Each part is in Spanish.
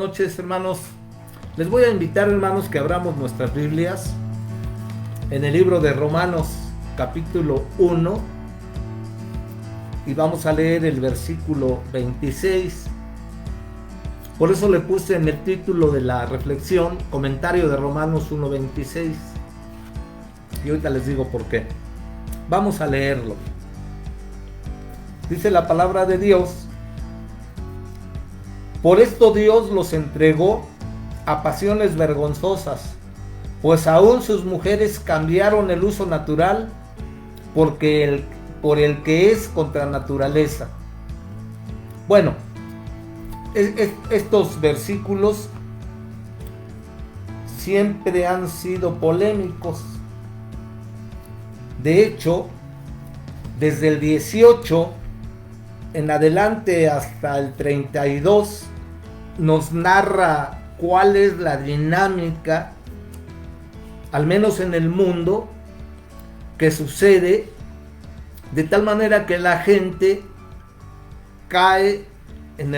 noches, hermanos. Les voy a invitar, hermanos, que abramos nuestras Biblias en el libro de Romanos, capítulo 1, y vamos a leer el versículo 26. Por eso le puse en el título de la reflexión, comentario de Romanos 1:26. Y ahorita les digo por qué. Vamos a leerlo. Dice la palabra de Dios: por esto Dios los entregó a pasiones vergonzosas, pues aún sus mujeres cambiaron el uso natural por el que es contra naturaleza. Bueno, estos versículos siempre han sido polémicos. De hecho, desde el 18 en adelante hasta el 32 nos narra cuál es la dinámica, al menos en el mundo, que sucede, de tal manera que la gente cae en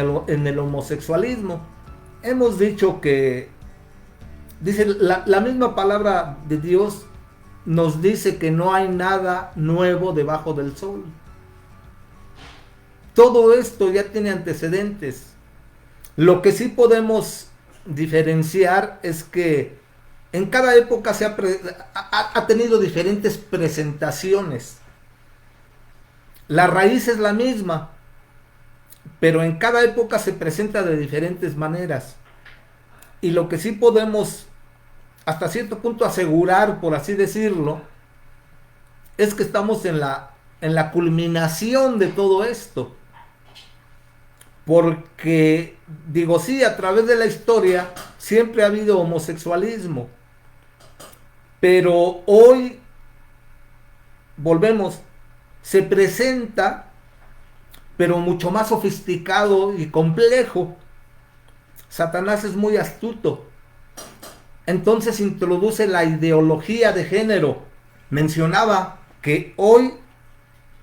el homosexualismo. Hemos dicho que, dice la misma palabra de Dios, nos dice que no hay nada nuevo debajo del sol. Todo esto ya tiene antecedentes. Lo que sí podemos diferenciar es que en cada época ha tenido diferentes presentaciones. La raíz es la misma, pero en cada época se presenta de diferentes maneras. Y lo que sí podemos hasta cierto punto asegurar, por así decirlo, es que estamos en la culminación de todo esto. Porque, digo, sí, a través de la historia siempre ha habido homosexualismo, pero hoy, volvemos, se presenta, pero mucho más sofisticado y complejo. Satanás es muy astuto. Entonces introduce la ideología de género. Mencionaba que hoy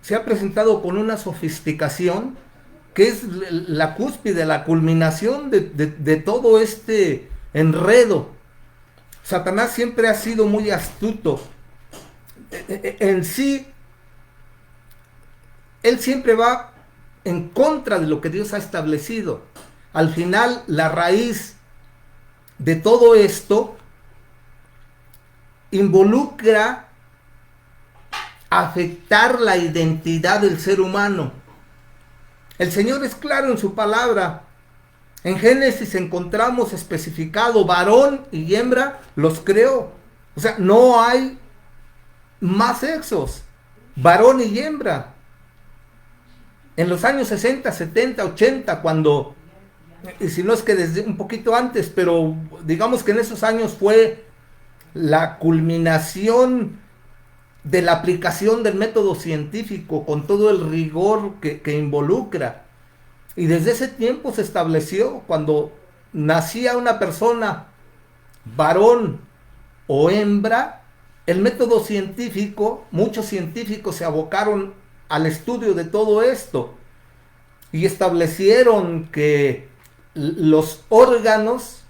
se ha presentado con una sofisticación que es la cúspide, la culminación de todo este enredo. Satanás siempre ha sido muy astuto. En sí, él siempre va en contra de lo que Dios ha establecido. Al final, la raíz de todo esto involucra afectar la identidad del ser humano. El Señor es claro en su palabra. En Génesis encontramos especificado: varón y hembra los creó. O sea, no hay más sexos, varón y hembra. En los años 60, 70, 80, cuando, y si no es que desde un poquito antes, pero digamos que en esos años fue la culminación de la aplicación del método científico con todo el rigor que involucra. Y desde ese tiempo se estableció, cuando nacía una persona, varón o hembra, el método científico, muchos científicos se abocaron al estudio de todo esto y establecieron que los órganos,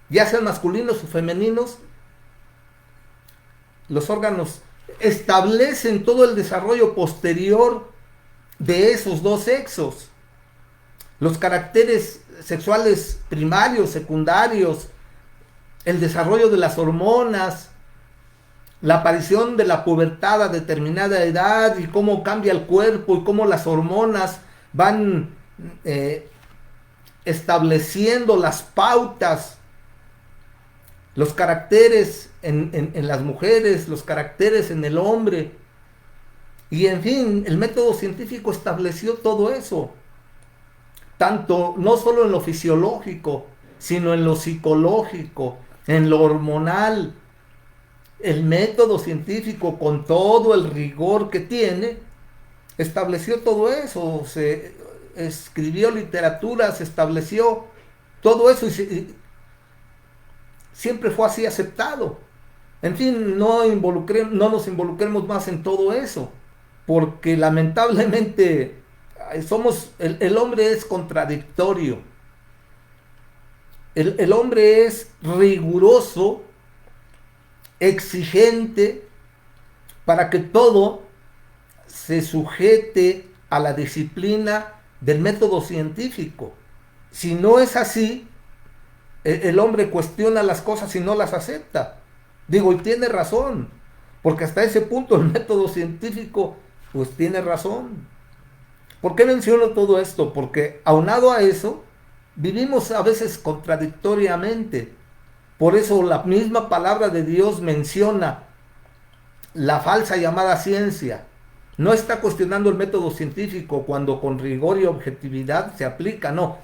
ya sean masculinos o femeninos, los órganos establecen todo el desarrollo posterior de esos dos sexos. Los caracteres sexuales primarios, secundarios, el desarrollo de las hormonas, la aparición de la pubertad a determinada edad y cómo cambia el cuerpo y cómo las hormonas van estableciendo las pautas, los caracteres en las mujeres, los caracteres en el hombre. Y en fin, el método científico estableció todo eso. Tanto, no solo en lo fisiológico, sino en lo psicológico, en lo hormonal. El método científico, con todo el rigor que tiene, estableció todo eso. Se escribió literatura, se estableció todo eso y siempre fue así aceptado. En fin, no nos involucremos más en todo eso, porque lamentablemente el hombre es contradictorio. El hombre es riguroso, exigente, para que todo se sujete a la disciplina del método científico. Si no es así, el hombre cuestiona las cosas y no las acepta. Digo, y tiene razón, porque hasta ese punto el método científico pues tiene razón. ¿Por qué menciono todo esto? Porque aunado a eso, vivimos a veces contradictoriamente. Por eso la misma palabra de Dios menciona la falsa llamada ciencia. No está cuestionando el método científico cuando con rigor y objetividad se aplica, no.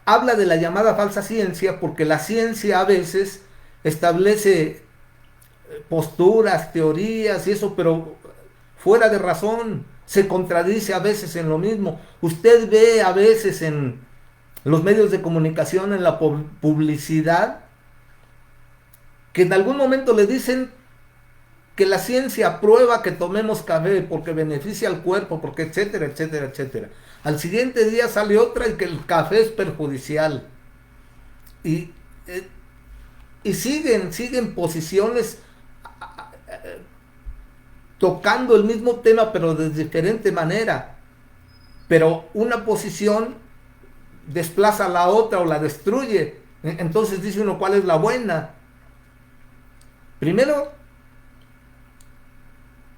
Habla de la llamada falsa ciencia porque la ciencia a veces establece posturas, teorías y eso, pero fuera de razón, se contradice a veces en lo mismo. Usted ve a veces en los medios de comunicación, en la publicidad, que en algún momento le dicen que la ciencia prueba que tomemos café porque beneficia al cuerpo, porque etcétera, etcétera, etcétera. Al siguiente día sale otra y que el café es perjudicial. Y, eh, y siguen posiciones tocando el mismo tema pero de diferente manera. Pero una posición desplaza a la otra o la destruye. Entonces dice uno cuál es la buena. Primero,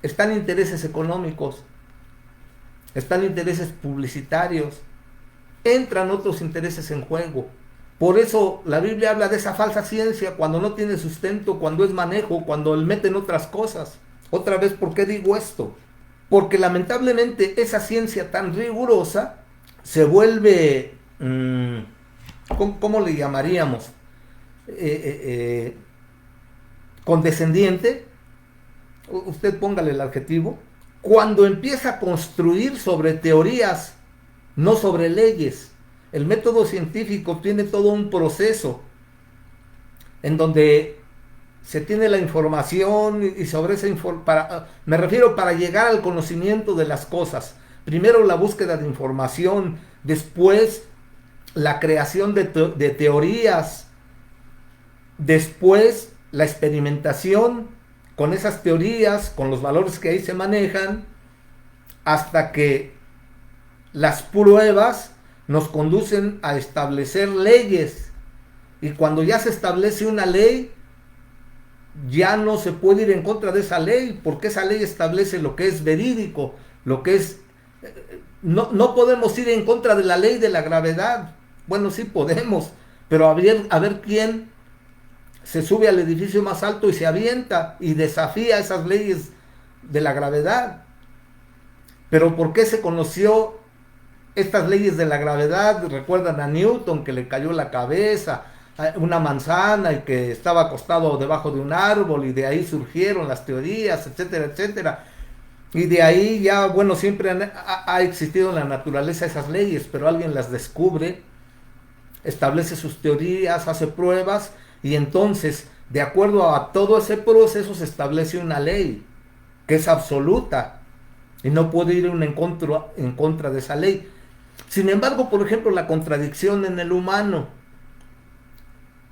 están intereses económicos, están intereses publicitarios, entran otros intereses en juego. Por eso la Biblia habla de esa falsa ciencia cuando no tiene sustento, cuando es manejo, cuando le meten otras cosas. Otra vez, ¿por qué digo esto? Porque lamentablemente esa ciencia tan rigurosa se vuelve, ¿cómo le llamaríamos? Condescendiente, usted póngale el adjetivo, cuando empieza a construir sobre teorías, no sobre leyes. El método científico tiene todo un proceso en donde se tiene la información y sobre esa información, me refiero para llegar al conocimiento de las cosas. Primero la búsqueda de información, después la creación de teorías, después la experimentación con esas teorías, con los valores que ahí se manejan, hasta que las pruebas nos conducen a establecer leyes. Y cuando ya se establece una ley, ya no se puede ir en contra de esa ley, porque esa ley establece lo que es verídico, lo que es... No podemos ir en contra de la ley de la gravedad. Bueno, sí podemos, pero a ver quién se sube al edificio más alto y se avienta y desafía esas leyes de la gravedad. Pero ¿por qué se conoció estas leyes de la gravedad? Recuerdan a Newton, que le cayó la cabeza una manzana y que estaba acostado debajo de un árbol, y de ahí surgieron las teorías, etcétera, etcétera. Y de ahí ya, bueno, siempre ha existido en la naturaleza esas leyes, pero alguien las descubre, establece sus teorías, hace pruebas, y entonces, de acuerdo a todo ese proceso, se establece una ley que es absoluta y no puede ir en contra de esa ley. Sin embargo, por ejemplo, la contradicción en el humano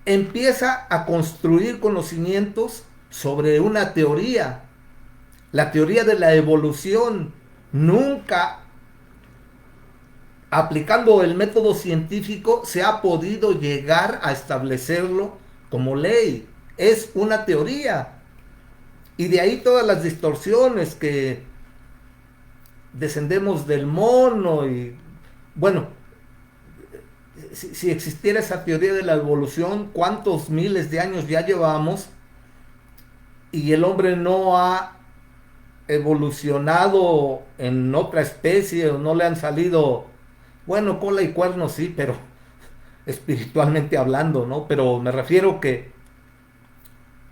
empieza a construir conocimientos sobre una teoría, la teoría de la evolución. Nunca, aplicando el método científico, se ha podido llegar a establecerlo como ley. Es una teoría. Y de ahí todas las distorsiones que descendemos del mono y, bueno, si existiera esa teoría de la evolución, ¿cuántos miles de años ya llevamos? Y el hombre no ha evolucionado en otra especie, o no le han salido, bueno, cola y cuernos sí, pero espiritualmente hablando, ¿no? Pero me refiero que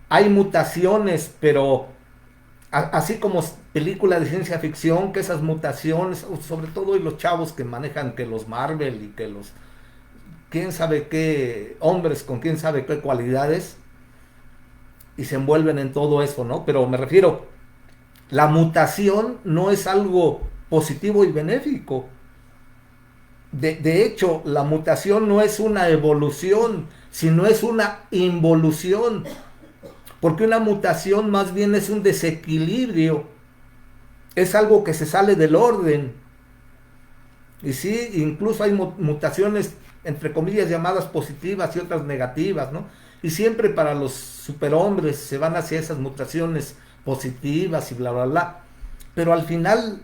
hay mutaciones, pero así como película de ciencia ficción, que esas mutaciones, sobre todo y los chavos que manejan que los Marvel y que los quién sabe qué hombres con quién sabe qué cualidades, y se envuelven en todo eso, ¿no? Pero me refiero, la mutación no es algo positivo y benéfico. De hecho, la mutación no es una evolución, sino es una involución. Porque una mutación más bien es un desequilibrio. Es algo que se sale del orden. Y sí, incluso hay mutaciones, entre comillas, llamadas positivas y otras negativas, ¿no? Y siempre para los superhombres se van hacia esas mutaciones positivas y bla, bla, bla. Pero al final,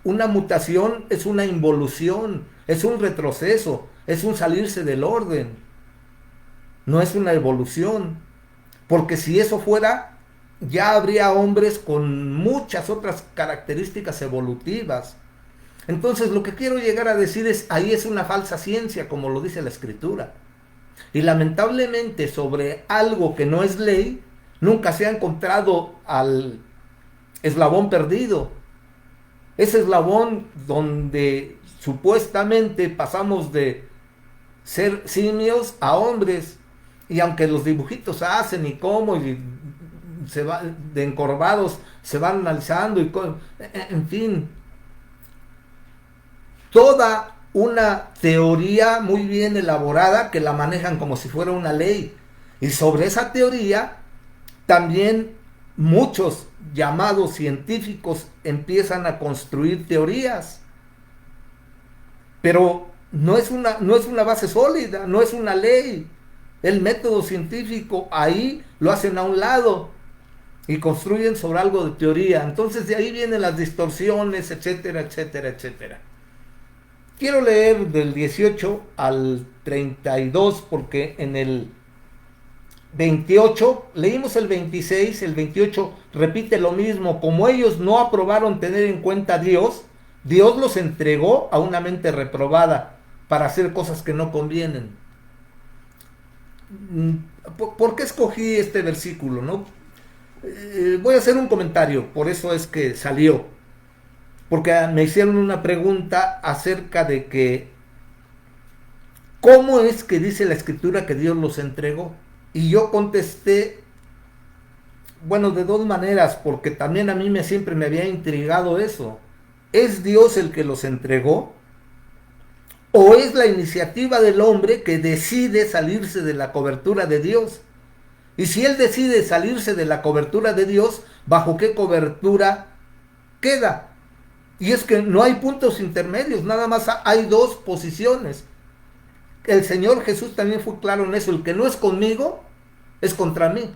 una mutación es una involución, es un retroceso, es un salirse del orden. No es una evolución. Porque si eso fuera, ya habría hombres con muchas otras características evolutivas. Entonces lo que quiero llegar a decir es, ahí es una falsa ciencia, como lo dice la Escritura. Y lamentablemente sobre algo que no es ley, nunca se ha encontrado al eslabón perdido. Ese eslabón donde supuestamente pasamos de ser simios a hombres. Y aunque los dibujitos hacen y cómo, y se va, de encorvados se van analizando, en fin, toda una teoría muy bien elaborada que la manejan como si fuera una ley. Y sobre esa teoría también muchos llamados científicos empiezan a construir teorías. Pero no es una base sólida, no es una ley. El método científico ahí lo hacen a un lado y construyen sobre algo de teoría. Entonces de ahí vienen las distorsiones, etcétera, etcétera, etcétera. Quiero leer del 18 al 32 porque en el 28, leímos el 26, el 28 repite lo mismo. Como ellos no aprobaron tener en cuenta a Dios, Dios los entregó a una mente reprobada para hacer cosas que no convienen. ¿Por qué escogí este versículo? ¿No? Voy a hacer un comentario, por eso es que salió. Porque me hicieron una pregunta acerca de que ¿cómo es que dice la Escritura que Dios los entregó? Y yo contesté, bueno, de dos maneras, porque también a mí siempre me había intrigado eso. ¿Es Dios el que los entregó? ¿O es la iniciativa del hombre que decide salirse de la cobertura de Dios? Y si él decide salirse de la cobertura de Dios, ¿bajo qué cobertura queda? Y es que no hay puntos intermedios, nada más hay dos posiciones. El Señor Jesús también fue claro en eso, el que no es conmigo, es contra mí.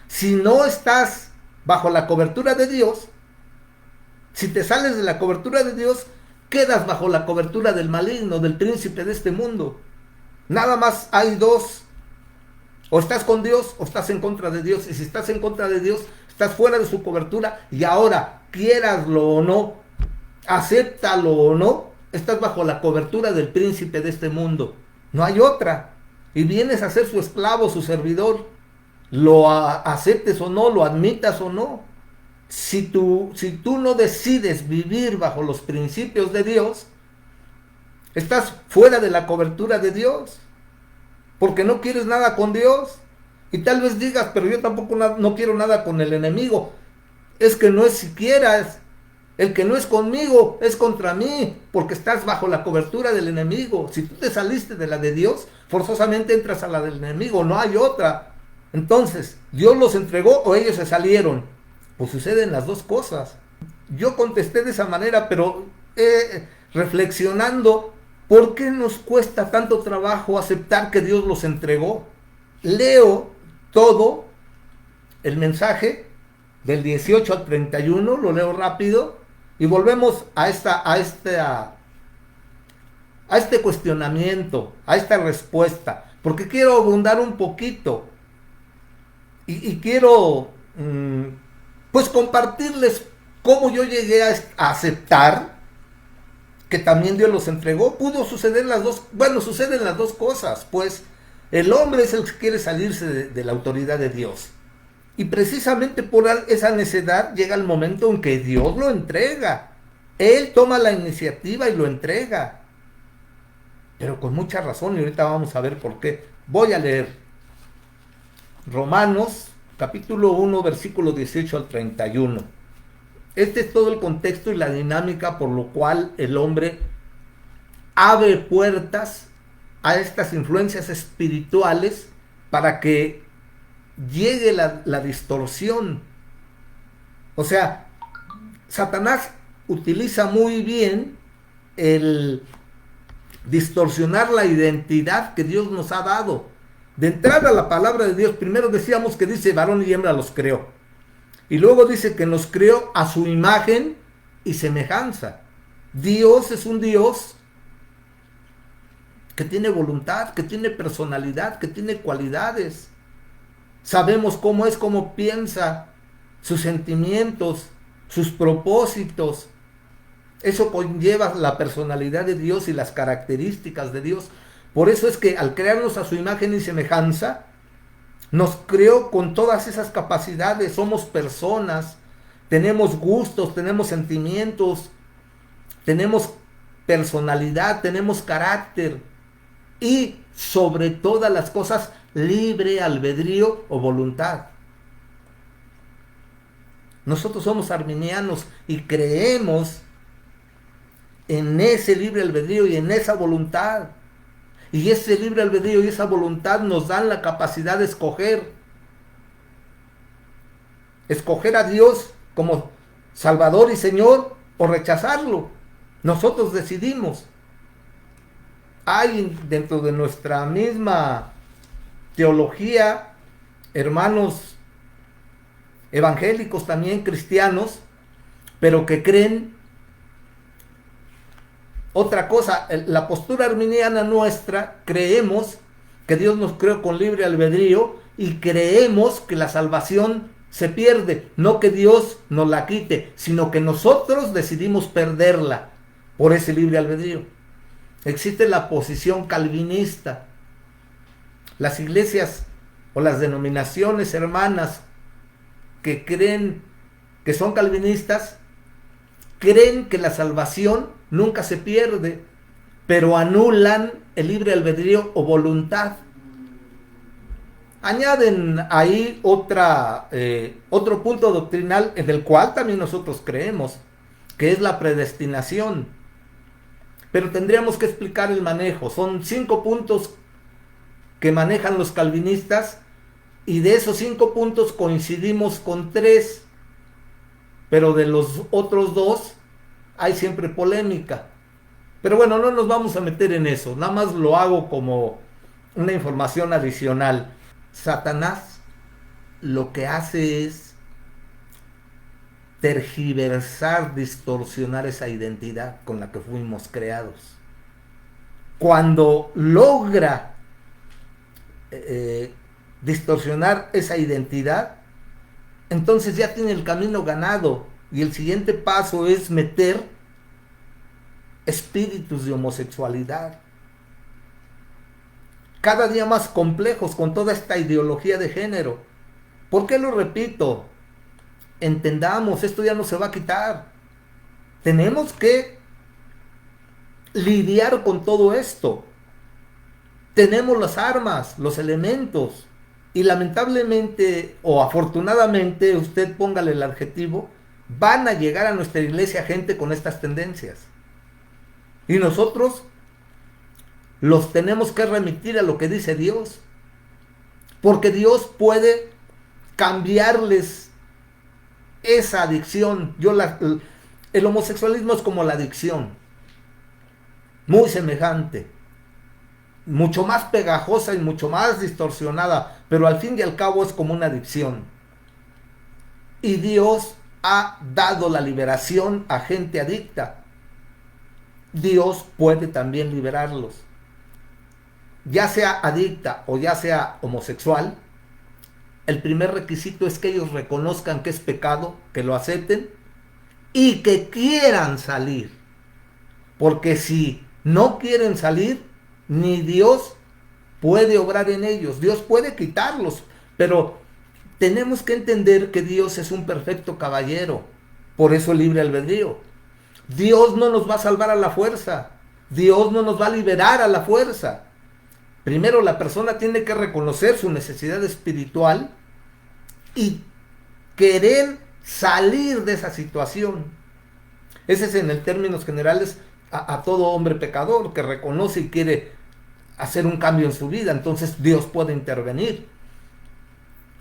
Si no estás bajo la cobertura de Dios, si te sales de la cobertura de Dios, quedas bajo la cobertura del maligno, del príncipe de este mundo. Nada más hay dos. O estás con Dios o estás en contra de Dios. Y si estás en contra de Dios, estás fuera de su cobertura. Y ahora, quieraslo o no, acéptalo o no, estás bajo la cobertura del príncipe de este mundo. No hay otra. Y vienes a ser su esclavo, su servidor. Lo aceptes o no, lo admitas o no. Si tú no decides vivir bajo los principios de Dios, estás fuera de la cobertura de Dios, porque no quieres nada con Dios. Y tal vez digas, pero yo tampoco no quiero nada con el enemigo. Es que no es siquiera, el que no es conmigo es contra mí, porque estás bajo la cobertura del enemigo. Si tú te saliste de la de Dios, forzosamente entras a la del enemigo, no hay otra. Entonces, ¿Dios los entregó o ellos se salieron? Pues suceden las dos cosas. Yo contesté de esa manera, pero reflexionando, ¿por qué nos cuesta tanto trabajo aceptar que Dios los entregó? Leo todo el mensaje del 18 al 31, lo leo rápido, y volvemos a este cuestionamiento, a esta respuesta, porque quiero abundar un poquito, y quiero pues compartirles cómo yo llegué a aceptar que también Dios los entregó. Pudo suceder las dos, bueno, suceden las dos cosas, pues el hombre es el que quiere salirse de la autoridad de Dios. Y precisamente por esa necedad llega el momento en que Dios lo entrega. Él toma la iniciativa y lo entrega. Pero con mucha razón, y ahorita vamos a ver por qué. Voy a leer Romanos capítulo 1, versículo 18 al 31. Este es todo el contexto y la dinámica por lo cual el hombre abre puertas a estas influencias espirituales para que llegue la distorsión. O sea, Satanás utiliza muy bien el distorsionar la identidad que Dios nos ha dado. De entrada, la palabra de Dios, primero decíamos que dice varón y hembra los creó. Y luego dice que nos creó a su imagen y semejanza. Dios es un Dios que tiene voluntad, que tiene personalidad, que tiene cualidades. Sabemos cómo es, cómo piensa, sus sentimientos, sus propósitos. Eso conlleva la personalidad de Dios y las características de Dios. Por eso es que al crearnos a su imagen y semejanza, nos creó con todas esas capacidades. Somos personas, tenemos gustos, tenemos sentimientos, tenemos personalidad, tenemos carácter y sobre todas las cosas libre albedrío o voluntad. Nosotros somos arminianos y creemos en ese libre albedrío y en esa voluntad. Y ese libre albedrío y esa voluntad nos dan la capacidad de escoger. Escoger a Dios como Salvador y Señor o rechazarlo. Nosotros decidimos. Hay dentro de nuestra misma teología hermanos evangélicos también, cristianos, pero que creen otra cosa. La postura arminiana nuestra, creemos que Dios nos creó con libre albedrío y creemos que la salvación se pierde, no que Dios nos la quite, sino que nosotros decidimos perderla por ese libre albedrío. Existe la posición calvinista. Las iglesias o las denominaciones hermanas que creen que son calvinistas, creen que la salvación nunca se pierde, pero anulan el libre albedrío o voluntad. Añaden ahí otro punto doctrinal en el cual también nosotros creemos, que es la predestinación. Pero tendríamos que explicar el manejo. Son 5 puntos que manejan los calvinistas y de esos 5 puntos coincidimos con 3, pero de los otros 2 hay siempre polémica. Pero bueno, no nos vamos a meter en eso, nada más lo hago como una información adicional. Satanás lo que hace es tergiversar, distorsionar esa identidad con la que fuimos creados. Cuando logra distorsionar esa identidad, entonces ya tiene el camino ganado y el siguiente paso es meter espíritus de homosexualidad, cada día más complejos con toda esta ideología de género. ¿Por qué lo repito? Entendamos, esto ya no se va a quitar. Tenemos que lidiar con todo esto. Tenemos las armas, los elementos, y lamentablemente o afortunadamente, usted póngale el adjetivo, van a llegar a nuestra iglesia gente con estas tendencias. Y nosotros los tenemos que remitir a lo que dice Dios. Porque Dios puede cambiarles esa adicción. El homosexualismo es como la adicción. Muy semejante. Mucho más pegajosa y mucho más distorsionada. Pero al fin y al cabo es como una adicción. Y Dios ha dado la liberación a gente adicta. Dios puede también liberarlos. Ya sea adicta o ya sea homosexual, el primer requisito es que ellos reconozcan que es pecado, que lo acepten y que quieran salir. Porque si no quieren salir, ni Dios puede obrar en ellos. Dios puede quitarlos, pero tenemos que entender que Dios es un perfecto caballero. Por eso el libre albedrío. Dios no nos va a salvar a la fuerza. Dios no nos va a liberar a la fuerza. Primero la persona tiene que reconocer su necesidad espiritual y querer salir de esa situación. Ese es en términos generales a todo hombre pecador que reconoce y quiere hacer un cambio en su vida. Entonces Dios puede intervenir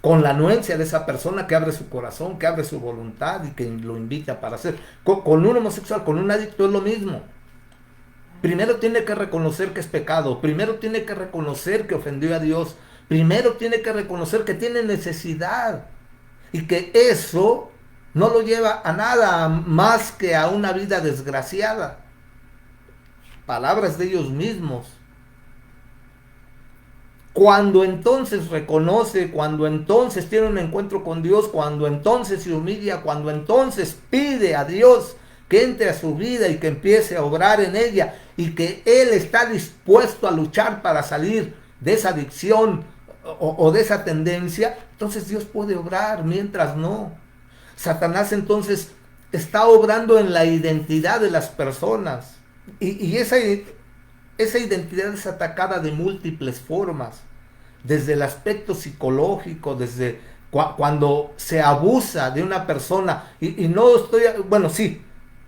con la anuencia de esa persona que abre su corazón, que abre su voluntad y que lo invita para hacer. Con un homosexual, con un adicto es lo mismo. Primero tiene que reconocer que es pecado, primero tiene que reconocer que ofendió a Dios, primero tiene que reconocer que tiene necesidad y que eso no lo lleva a nada más que a una vida desgraciada. Palabras de ellos mismos. Cuando entonces reconoce, cuando entonces tiene un encuentro con Dios, cuando entonces se humilla, cuando entonces pide a Dios que entre a su vida y que empiece a obrar en ella y que Él está dispuesto a luchar para salir de esa adicción o de esa tendencia, entonces Dios puede obrar, mientras no. Satanás entonces está obrando en la identidad de las personas y esa identidad es atacada de múltiples formas, desde el aspecto psicológico, desde cuando se abusa de una persona, y no estoy, bueno, sí,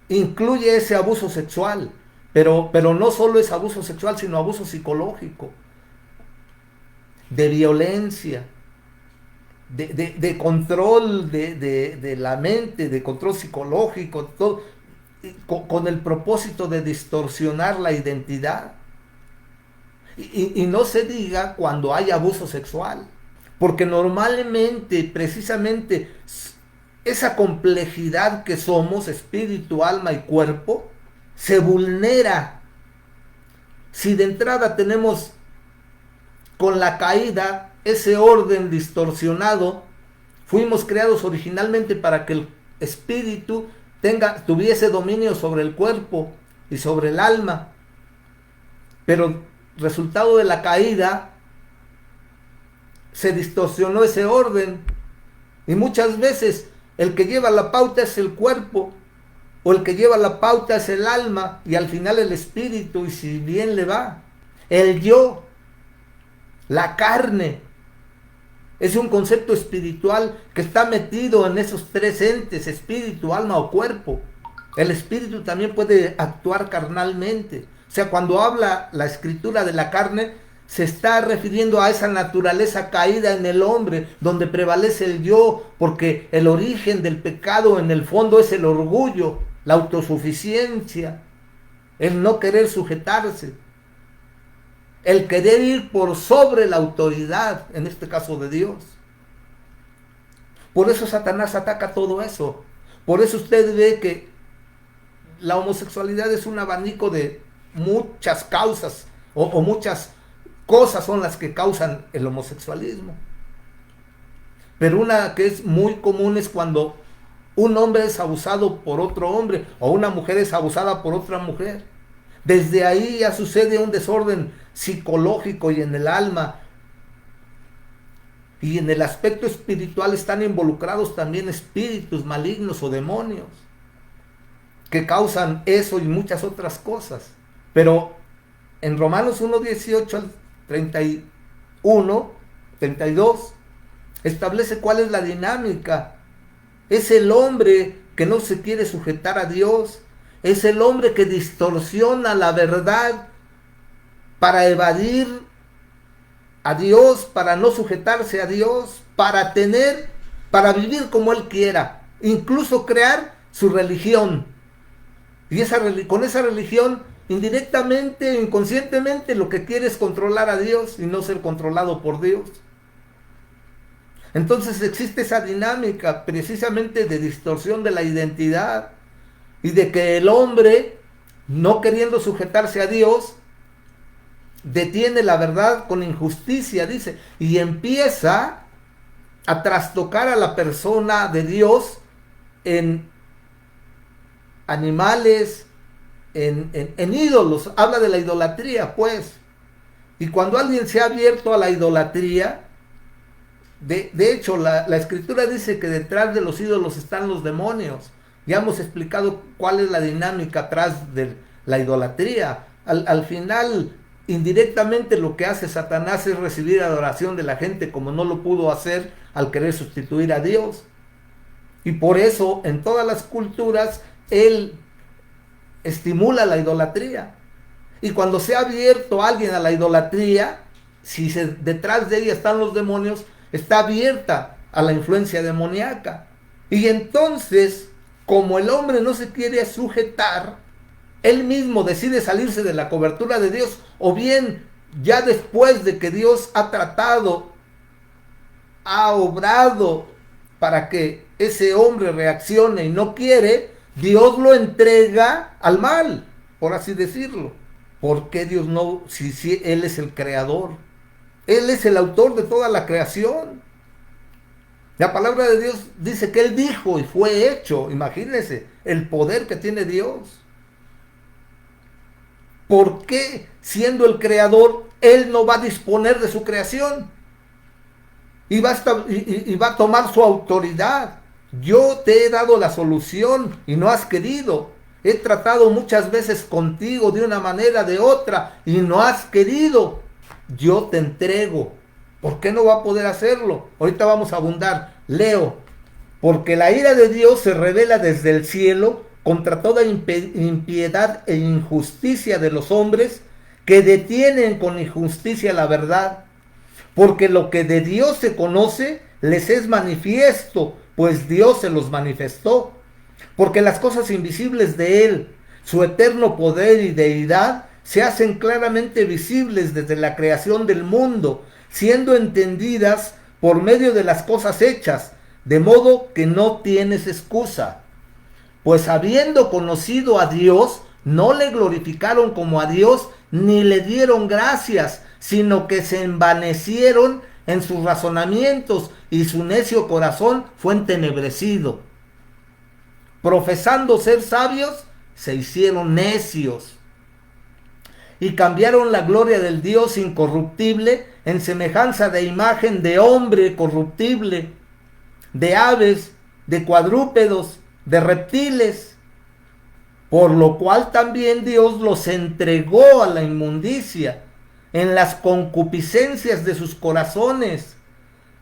incluye ese abuso sexual, pero no solo es abuso sexual, sino abuso psicológico, de violencia, de control de la mente, de control psicológico, todo, con el propósito de distorsionar la identidad. Y no se diga cuando hay abuso sexual, porque normalmente, precisamente, esa complejidad que somos, espíritu, alma y cuerpo, se vulnera. Si de entrada tenemos con la caída ese orden distorsionado, fuimos creados originalmente para que el espíritu tuviese dominio sobre el cuerpo y sobre el alma, pero resultado de la caída se distorsionó ese orden y muchas veces el que lleva la pauta es el cuerpo o el que lleva la pauta es el alma y al final el espíritu, y si bien le va, el yo, la carne, es un concepto espiritual que está metido en esos tres entes, espíritu, alma o cuerpo. El espíritu también puede actuar carnalmente. O sea, cuando habla la escritura de la carne, se está refiriendo a esa naturaleza caída en el hombre, donde prevalece el yo, porque el origen del pecado en el fondo es el orgullo, la autosuficiencia, el no querer sujetarse, el querer ir por sobre la autoridad, en este caso de Dios. Por eso Satanás ataca todo eso. Por eso usted ve que la homosexualidad es un abanico de muchas causas o muchas cosas son las que causan el homosexualismo. Pero una que es muy común es cuando un hombre es abusado por otro hombre o una mujer es abusada por otra mujer. Desde ahí ya sucede un desorden psicológico y en el alma. Y en el aspecto espiritual están involucrados también espíritus malignos o demonios que causan eso y muchas otras cosas. Pero en Romanos 1:18 al 31, 32, establece cuál es la dinámica. Es el hombre que no se quiere sujetar a Dios. Es el hombre que distorsiona la verdad para evadir a Dios, para no sujetarse a Dios, para vivir como él quiera, incluso crear su religión. Y con esa religión, indirectamente, inconscientemente, lo que quiere es controlar a Dios y no ser controlado por Dios. Entonces existe esa dinámica precisamente de distorsión de la identidad y de que el hombre, no queriendo sujetarse a Dios, detiene la verdad con injusticia, dice, y empieza a trastocar a la persona de Dios en animales, en ídolos. Habla de la idolatría, pues. Y cuando alguien se ha abierto a la idolatría, de hecho la escritura dice que detrás de los ídolos están los demonios. Ya hemos explicado cuál es la dinámica atrás de la idolatría. Al final, indirectamente lo que hace Satanás es recibir adoración de la gente como no lo pudo hacer al querer sustituir a Dios. Y por eso en todas las culturas él estimula la idolatría. Y cuando se ha abierto alguien a la idolatría, si detrás de ella están los demonios, está abierta a la influencia demoníaca. Y entonces, como el hombre no se quiere sujetar, él mismo decide salirse de la cobertura de Dios, o bien ya después de que Dios ha tratado, ha obrado para que ese hombre reaccione y no quiere, Dios lo entrega al mal, por así decirlo. ¿Por qué Dios no? Si Él es el creador, Él es el autor de toda la creación. La palabra de Dios dice que Él dijo y fue hecho. Imagínense el poder que tiene Dios. ¿Por qué, siendo el creador, Él no va a disponer de su creación? Y va a tomar su autoridad. Yo te he dado la solución y no has querido. He tratado muchas veces contigo de una manera, de otra, y no has querido. Yo te entrego. ¿Por qué no va a poder hacerlo? Ahorita vamos a abundar. Leo. Porque la ira de Dios se revela desde el cielo contra toda impiedad e injusticia de los hombres que detienen con injusticia la verdad. Porque lo que de Dios se conoce les es manifiesto, pues Dios se los manifestó. Porque las cosas invisibles de Él, su eterno poder y deidad, se hacen claramente visibles desde la creación del mundo, siendo entendidas por medio de las cosas hechas, de modo que no tienes excusa. Pues habiendo conocido a Dios, no le glorificaron como a Dios, ni le dieron gracias, sino que se envanecieron en sus razonamientos, y su necio corazón fue entenebrecido. Profesando ser sabios, se hicieron necios, y cambiaron la gloria del Dios incorruptible en semejanza de imagen de hombre corruptible, de aves, de cuadrúpedos, de reptiles, por lo cual también Dios los entregó a la inmundicia en las concupiscencias de sus corazones,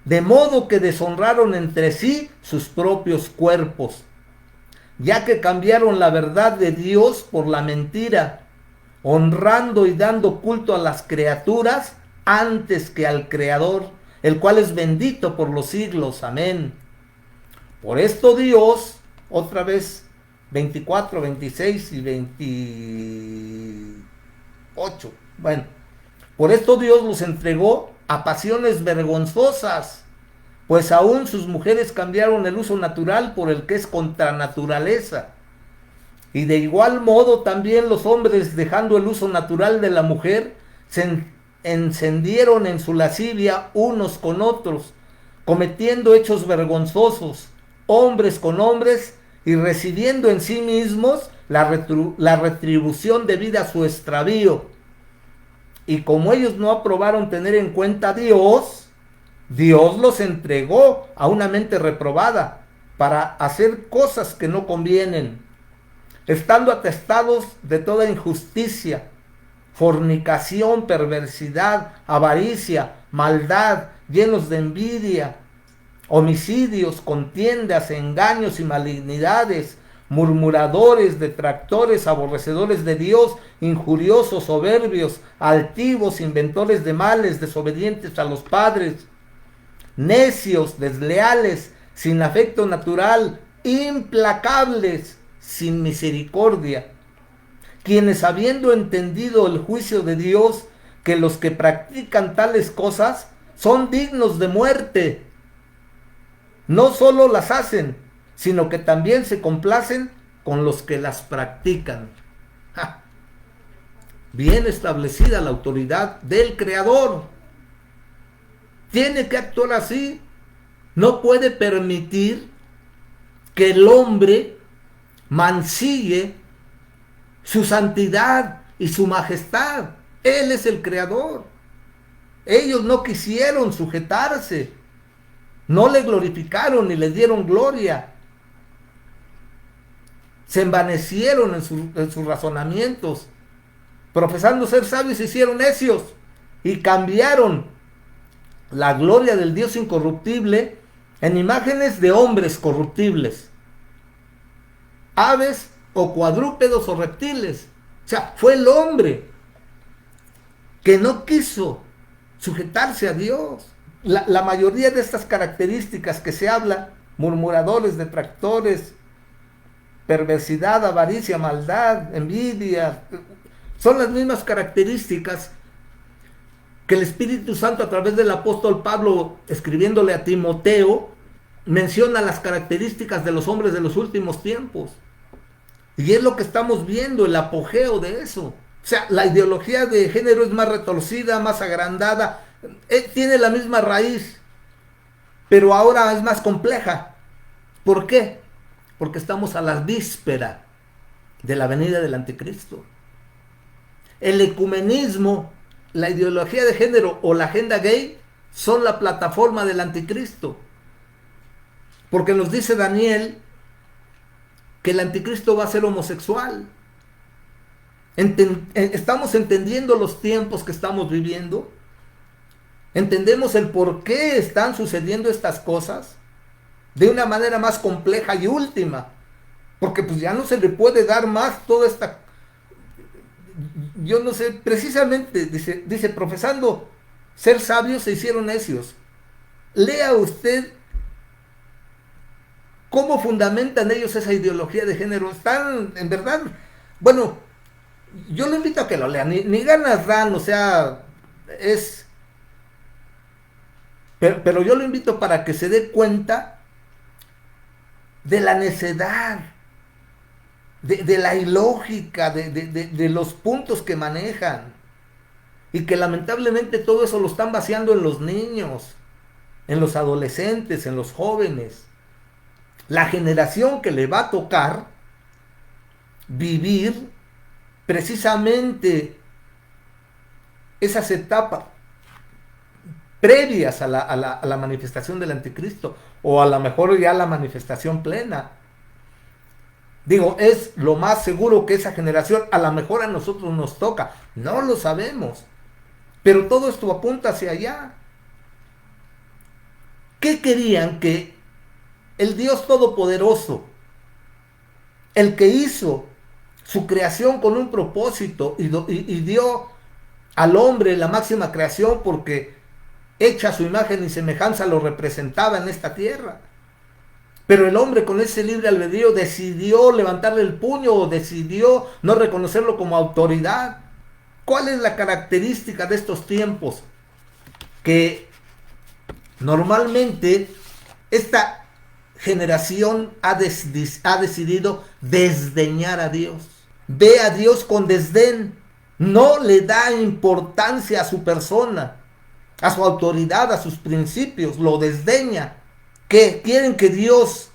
de modo que deshonraron entre sí sus propios cuerpos, ya que cambiaron la verdad de Dios por la mentira, honrando y dando culto a las criaturas antes que al Creador, el cual es bendito por los siglos. Amén. Por esto Dios, otra vez 24, 26 y 28, bueno, por esto Dios los entregó a pasiones vergonzosas, pues aún sus mujeres cambiaron el uso natural por el que es contra naturaleza. Y de igual modo también los hombres, dejando el uso natural de la mujer, se encendieron en su lascivia unos con otros, cometiendo hechos vergonzosos, hombres con hombres, y recibiendo en sí mismos la retribución debida a su extravío. Y como ellos no aprobaron tener en cuenta a Dios, Dios los entregó a una mente reprobada para hacer cosas que no convienen, estando atestados de toda injusticia, fornicación, perversidad, avaricia, maldad, llenos de envidia, homicidios, contiendas, engaños y malignidades, murmuradores, detractores, aborrecedores de Dios, injuriosos, soberbios, altivos, inventores de males, desobedientes a los padres, necios, desleales, sin afecto natural, implacables, sin misericordia, quienes habiendo entendido el juicio de Dios, que los que practican tales cosas son dignos de muerte, no solo las hacen, sino que también se complacen con los que las practican. ¡Ja! Bien establecida la autoridad del Creador. Tiene que actuar así. No puede permitir que el hombre mancille su santidad y su majestad. Él es el Creador. Ellos no quisieron sujetarse, no le glorificaron ni le dieron gloria. Se envanecieron en sus razonamientos, profesando ser sabios, se hicieron necios y cambiaron la gloria del Dios incorruptible en imágenes de hombres corruptibles, aves, o cuadrúpedos o reptiles. O sea, fue el hombre que no quiso sujetarse a Dios. La mayoría de estas características que se habla, murmuradores, detractores, perversidad, avaricia, maldad, envidia, son las mismas características que el Espíritu Santo a través del apóstol Pablo, escribiéndole a Timoteo, menciona las características de los hombres de los últimos tiempos. Y es lo que estamos viendo, el apogeo de eso. O sea, la ideología de género es más retorcida, más agrandada, tiene la misma raíz, pero ahora es más compleja. ¿Por qué? Porque estamos a la víspera de la venida del anticristo. El ecumenismo, la ideología de género o la agenda gay son la plataforma del anticristo. Porque nos dice Daniel que el anticristo va a ser homosexual. Estamos entendiendo los tiempos que estamos viviendo. Entendemos el por qué están sucediendo estas cosas de una manera más compleja y última. Porque pues ya no se le puede dar más toda esta... Yo no sé, precisamente dice profesando ser sabios se hicieron necios. Lea usted cómo fundamentan ellos esa ideología de género. Están, en verdad, bueno, yo lo invito a que lo lean, ni ganas dan, o sea, es... Pero yo lo invito para que se dé cuenta de la necedad, de la ilógica, de los puntos que manejan. Y que lamentablemente todo eso lo están vaciando en los niños, en los adolescentes, en los jóvenes. La generación que le va a tocar vivir precisamente esas etapas previas a la manifestación del anticristo, o a lo mejor ya la manifestación plena. Digo, es lo más seguro que esa generación, a lo mejor a nosotros nos toca, no lo sabemos, pero todo esto apunta hacia allá. ¿Qué querían? Que el Dios Todopoderoso, el que hizo su creación con un propósito y dio al hombre la máxima creación porque hecha a su imagen y semejanza lo representaba en esta tierra. Pero el hombre con ese libre albedrío decidió levantarle el puño o decidió no reconocerlo como autoridad. ¿Cuál es la característica de estos tiempos? Que normalmente esta generación ha decidido desdeñar a Dios. Ve a Dios con desdén. No le da importancia a su persona, a su autoridad, a sus principios. Lo desdeña. ¿Qué quieren que Dios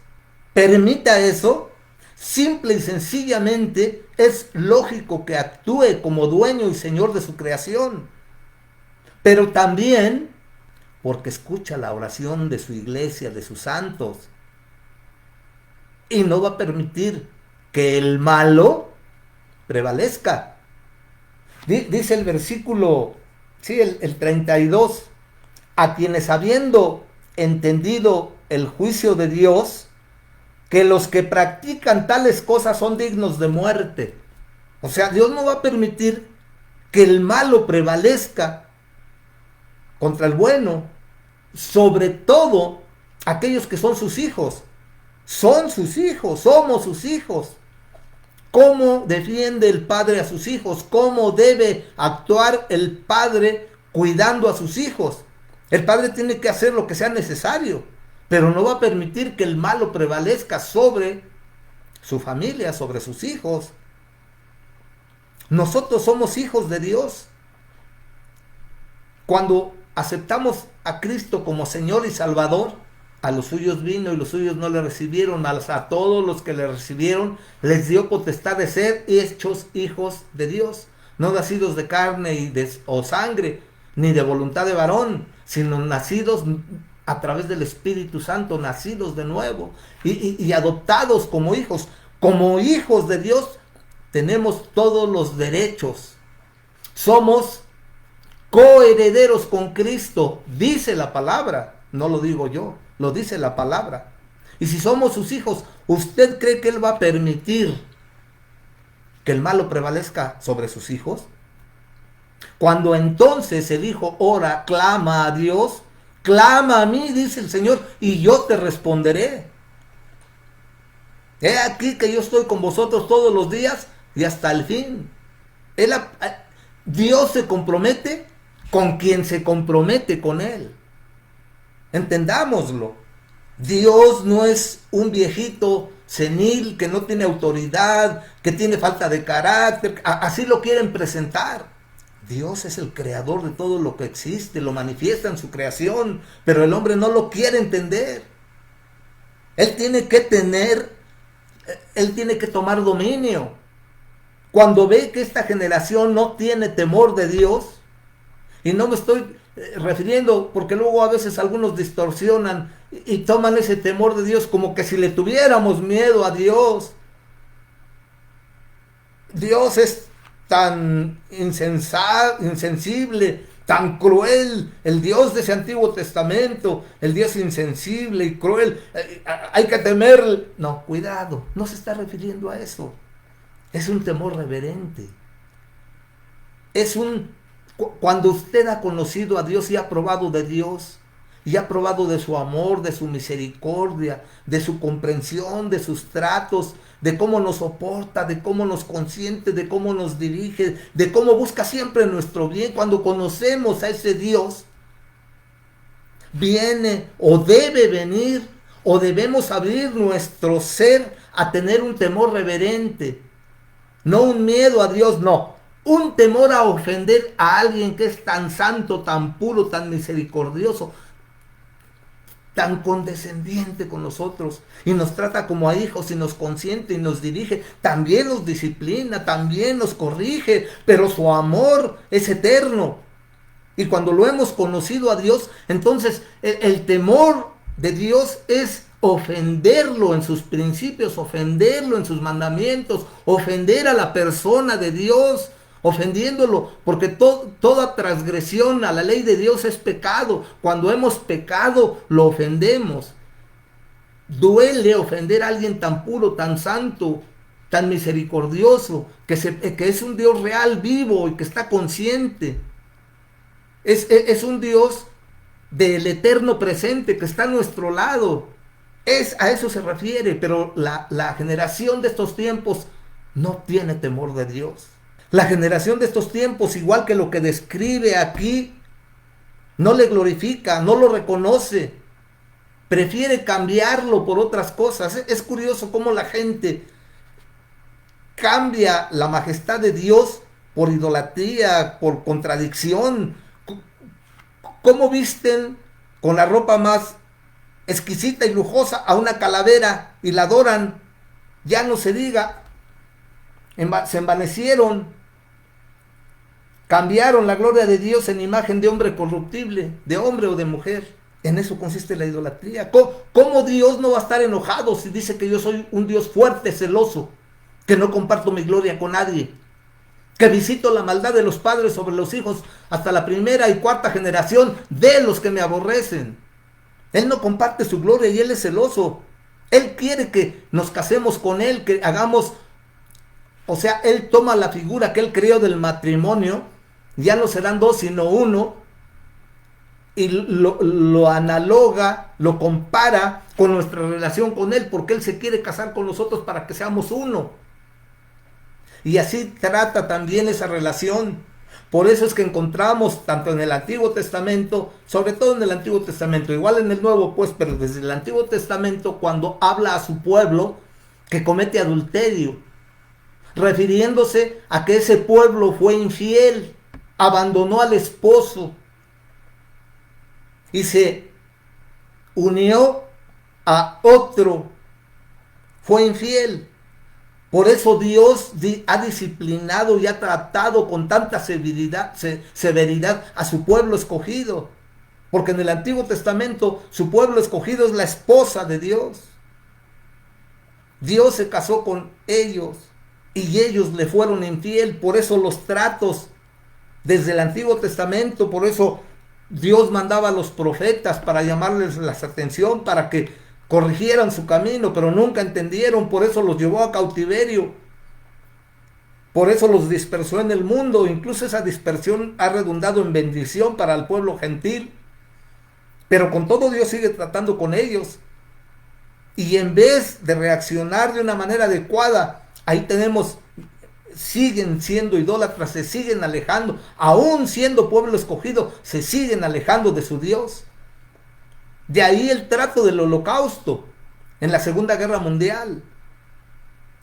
permita eso? Simple y sencillamente es lógico que actúe como dueño y señor de su creación. Pero también porque escucha la oración de su iglesia, de sus santos. Y no va a permitir que el malo prevalezca. Dice el versículo, sí, el 32, a quienes habiendo entendido el juicio de Dios, que los que practican tales cosas son dignos de muerte. O sea, Dios no va a permitir que el malo prevalezca contra el bueno, sobre todo aquellos que son sus hijos. Son sus hijos, somos sus hijos. ¿Cómo defiende el padre a sus hijos? ¿Cómo debe actuar el padre cuidando a sus hijos? El padre tiene que hacer lo que sea necesario, pero no va a permitir que el malo prevalezca sobre su familia, sobre sus hijos. Nosotros somos hijos de Dios. Cuando aceptamos a Cristo como Señor y Salvador, a los suyos vino y los suyos no le recibieron, a todos los que le recibieron les dio potestad de ser hechos hijos de Dios, no nacidos de carne o sangre, ni de voluntad de varón, sino nacidos a través del Espíritu Santo, nacidos de nuevo y adoptados como hijos. Como hijos de Dios tenemos todos los derechos. Somos coherederos con Cristo, dice la palabra, no lo digo yo, lo dice la palabra. Y si somos sus hijos, ¿usted cree que Él va a permitir que el malo prevalezca sobre sus hijos? Cuando entonces el hijo ora, clama a Dios, clama a mí, dice el Señor, y yo te responderé. He aquí que yo estoy con vosotros todos los días y hasta el fin. Dios se compromete con quien se compromete con Él. Entendámoslo. Dios no es un viejito senil que no tiene autoridad, que tiene falta de carácter. Así lo quieren presentar. Dios es el creador de todo lo que existe, lo manifiesta en su creación, pero el hombre no lo quiere entender. Él tiene que tomar dominio. Cuando ve que esta generación no tiene temor de Dios, y no me estoy refiriendo, porque luego a veces algunos distorsionan y toman ese temor de Dios como que si le tuviéramos miedo a Dios. Dios es tan insensible, tan cruel, el Dios de ese Antiguo Testamento, el Dios insensible y cruel, hay que temerle. No, cuidado, no se está refiriendo a eso. Es un temor reverente. Cuando usted ha conocido a Dios y ha probado de Dios, y ha probado de su amor, de su misericordia, de su comprensión, de sus tratos, de cómo nos soporta, de cómo nos consiente, de cómo nos dirige, de cómo busca siempre nuestro bien. Cuando conocemos a ese Dios, viene o debe venir o debemos abrir nuestro ser a tener un temor reverente. No un miedo a Dios, no. Un temor a ofender a alguien que es tan santo, tan puro, tan misericordioso, tan condescendiente con nosotros, y nos trata como a hijos y nos consiente y nos dirige, también nos disciplina, también nos corrige, pero su amor es eterno. Y cuando lo hemos conocido a Dios, entonces el temor de Dios es ofenderlo en sus principios, ofenderlo en sus mandamientos, ofender a la persona de Dios, ofendiéndolo, porque toda transgresión a la ley de Dios es pecado. Cuando hemos pecado, lo ofendemos. Duele ofender a alguien tan puro, tan santo, tan misericordioso, que es un Dios real, vivo y que está consciente. Es un Dios del eterno presente que está a nuestro lado. A eso se refiere, pero la generación de estos tiempos no tiene temor de Dios. La generación de estos tiempos, igual que lo que describe aquí, no le glorifica, no lo reconoce, prefiere cambiarlo por otras cosas. Es curioso cómo la gente cambia la majestad de Dios por idolatría, por contradicción. ¿Cómo visten con la ropa más exquisita y lujosa a una calavera y la adoran? Ya no se diga, se envanecieron. Cambiaron la gloria de Dios en imagen de hombre corruptible, de hombre o de mujer. En eso consiste la idolatría. ¿Cómo Dios no va a estar enojado si dice que yo soy un Dios fuerte, celoso, que no comparto mi gloria con nadie, que visito la maldad de los padres sobre los hijos hasta la primera y cuarta generación de los que me aborrecen? Él no comparte su gloria y Él es celoso. Él quiere que nos casemos con Él, que hagamos, o sea, Él toma la figura que Él creó del matrimonio. Ya no serán dos sino uno, y lo analoga, lo compara con nuestra relación con Él, porque Él se quiere casar con nosotros para que seamos uno. Y así trata también esa relación. Por eso es que encontramos tanto en el Antiguo Testamento, sobre todo en el Antiguo Testamento, igual en el Nuevo pues, pero desde el Antiguo Testamento, cuando habla a su pueblo que comete adulterio, refiriéndose a que ese pueblo fue infiel, abandonó al esposo y se unió a otro, fue infiel. Por eso Dios ha disciplinado y ha tratado con tanta severidad a su pueblo escogido. Porque en el Antiguo Testamento su pueblo escogido es la esposa de Dios. Dios se casó con ellos y ellos le fueron infiel. Por eso los tratos desde el Antiguo Testamento, por eso Dios mandaba a los profetas para llamarles la atención, para que corrigieran su camino, pero nunca entendieron, por eso los llevó a cautiverio. Por eso los dispersó en el mundo. Incluso esa dispersión ha redundado en bendición para el pueblo gentil. Pero con todo Dios sigue tratando con ellos. Y en vez de reaccionar de una manera adecuada, ahí tenemos, siguen siendo idólatras, se siguen alejando, aún siendo pueblo escogido, se siguen alejando de su Dios. De ahí el trato del holocausto en la Segunda Guerra Mundial.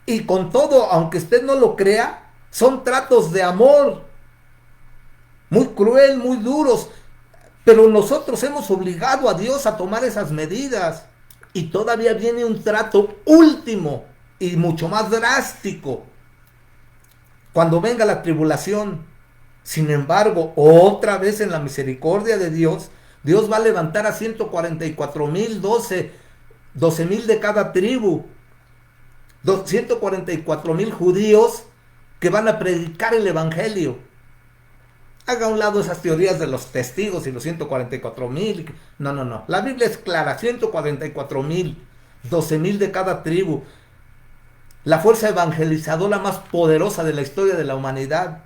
Y con todo, aunque usted no lo crea, son tratos de amor, muy cruel, muy duros, pero nosotros hemos obligado a Dios a tomar esas medidas. Y todavía viene un trato último y mucho más drástico cuando venga la tribulación. Sin embargo, otra vez en la misericordia de Dios, Dios va a levantar a 144,000, 12,000 de cada tribu, 144,000 judíos que van a predicar el evangelio. Haga a un lado esas teorías de los testigos y los 144,000. No. La Biblia es clara, 144,000, 12,000 de cada tribu. La fuerza evangelizadora más poderosa de la historia de la humanidad.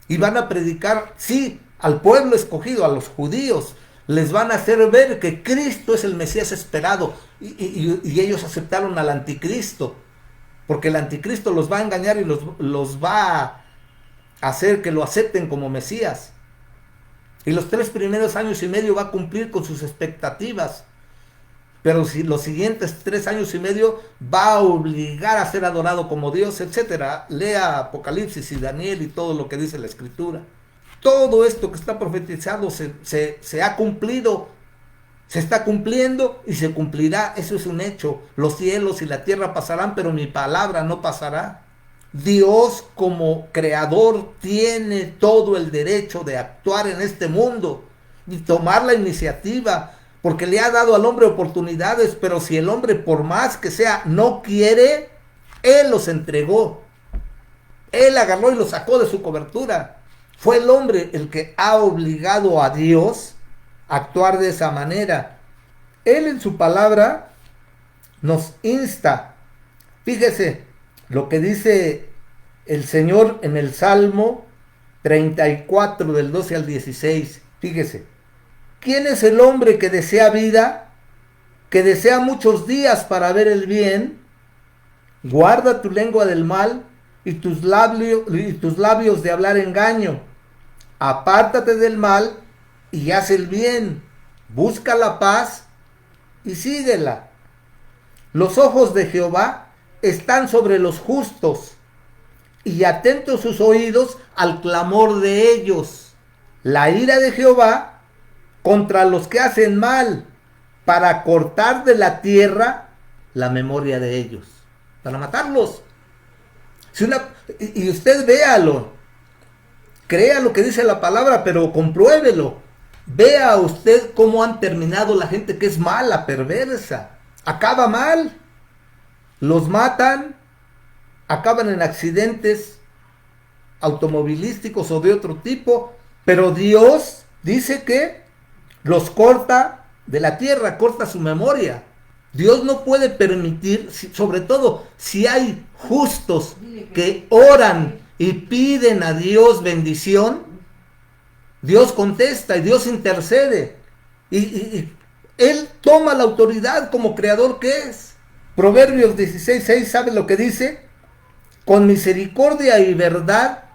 Y van a predicar, sí, al pueblo escogido, a los judíos. Les van a hacer ver que Cristo es el Mesías esperado. Y ellos aceptaron al anticristo. Porque el anticristo los va a engañar y los va a hacer que lo acepten como Mesías. Y los 3 primeros años y medio va a cumplir con sus expectativas. Pero si los siguientes 3 años y medio va a obligar a ser adorado como Dios, etc. Lea Apocalipsis y Daniel y todo lo que dice la Escritura. Todo esto que está profetizado se ha cumplido, se está cumpliendo y se cumplirá. Eso es un hecho. Los cielos y la tierra pasarán, pero mi palabra no pasará. Dios como creador tiene todo el derecho de actuar en este mundo y tomar la iniciativa, porque le ha dado al hombre oportunidades, pero si el hombre, por más que sea, no quiere, Él los entregó. Él agarró y los sacó de su cobertura. Fue el hombre el que ha obligado a Dios a actuar de esa manera. Él en su palabra nos insta. Fíjese lo que dice el Señor en el Salmo 34 del 12 al 16. Fíjese. ¿Quién es el hombre que desea vida, que desea muchos días para ver el bien? Guarda tu lengua del mal y tus labios de hablar engaño. Apártate del mal y haz el bien. Busca la paz y síguela. Los ojos de Jehová están sobre los justos y atentos sus oídos al clamor de ellos. La ira de Jehová contra los que hacen mal, para cortar de la tierra la memoria de ellos, para matarlos. Y usted véalo, crea lo que dice la palabra, pero compruébelo. Vea usted cómo han terminado la gente que es mala, perversa. Acaba mal. Los matan, acaban en accidentes automovilísticos o de otro tipo, pero Dios dice que los corta de la tierra, corta su memoria. Dios no puede permitir, sobre todo si hay justos que oran y piden a Dios bendición, Dios contesta y Dios intercede. Y Él toma la autoridad como creador que es. Proverbios 16:6, ¿sabe lo que dice? Con misericordia y verdad